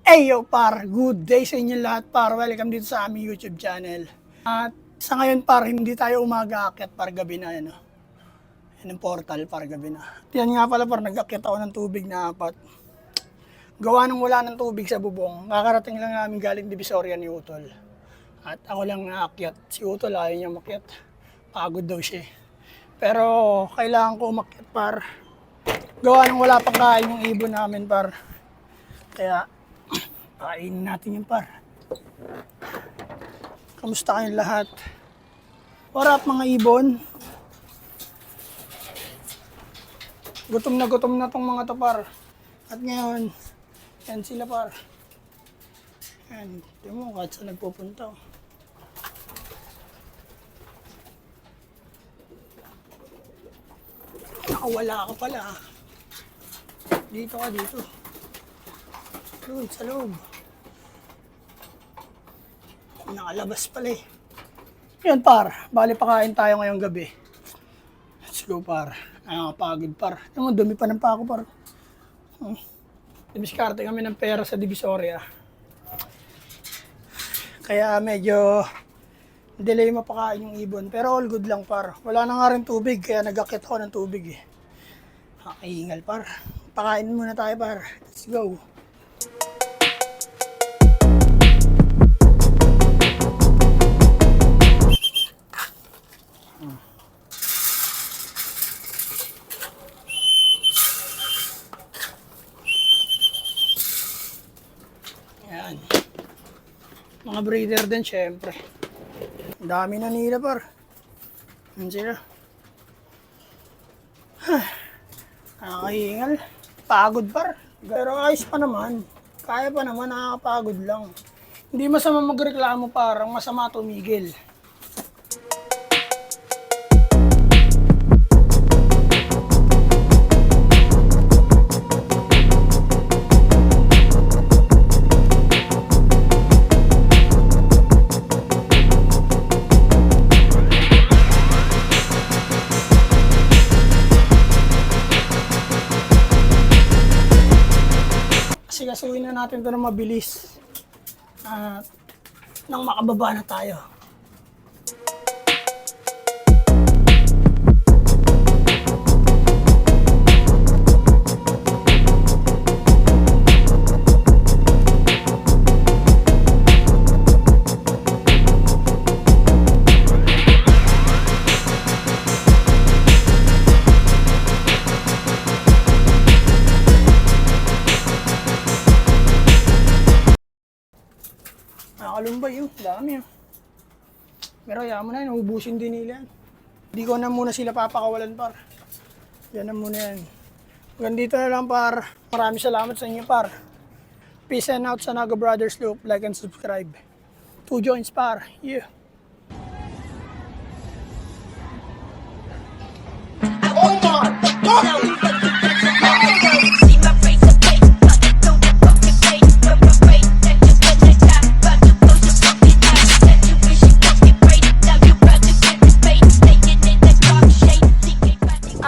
Yo par, good day sa inyo lahat par. Welcome dito sa aming YouTube channel. At sa ngayon par, hindi tayo umaga aakyat par, gabi na yan. Yan ang portal par, gabi na. At yan nga pala par, nag-akyat ako ng tubig na 4. Gawa nang wala ng tubig sa bubong. Kakarating lang namin galing Divisoria ni Utol. At ako lang naakyat. Si Utol ayaw niya makyat. Pagod daw siya. Pero kailangan ko umakyat par. Gawa nang wala pang kain yung ibon namin par. Kaya kainin natin yung par. Kamusta kayong lahat? What up mga ibon? Gutom na tong mga to par. At ngayon, yan sila par. Yan, di mo kahit saan nagpupunta. Nakawala ka pala. Dito ka dito. Doon sa loob. Nakalabas pala eh. Yan par, bali pakain tayo ngayong gabi. Let's go par. Nakakapagod par. Yung dumi pa ng pako par. Dibiskarte kami ng pera sa Divisoria. Kaya medyo delay mapakain yung ibon. Pero all good lang par. Wala na nga rin tubig kaya nag-akit ako ng tubig eh. Nakaingal par. Pakain muna tayo par. Let's go. Yan. Mga breeder din syempre. Ang dami na nila par. Yan sila. Nakakahingal. Pagod par. Pero ayos pa naman. Kaya pa naman, nakakapagod lang. Hindi masama magreklamo par. Ang masama tumigil. Sigasuhin na natin ito ng mabilis at nang makababa na tayo. Nakalumbay yun, dami yun. Pero ayaw mo na yun, ubusin din nila yan. Hindi ko na muna sila papakawalan par. Yan na muna yan. Hanggang dito na lang par. Maraming salamat sa inyo par. Peace and out sa Naga Brothers Loop. Like and subscribe. 2 joints par. Yeah. Oh my God!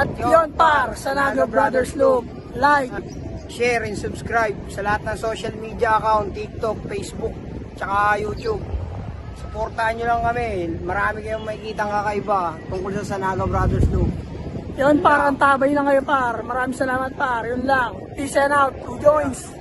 At yun par, sa Naga Brothers Loop. Like, Share and subscribe sa lahat ng social media account, TikTok, Facebook, tsaka YouTube. Supportahan nyo lang kami. Marami kayong makikita kakaiba tungkol sa Naga Brothers Loop. yun par, ang tabay na kayo par. Maraming salamat par, yun lang. Peace and out, 2 joints.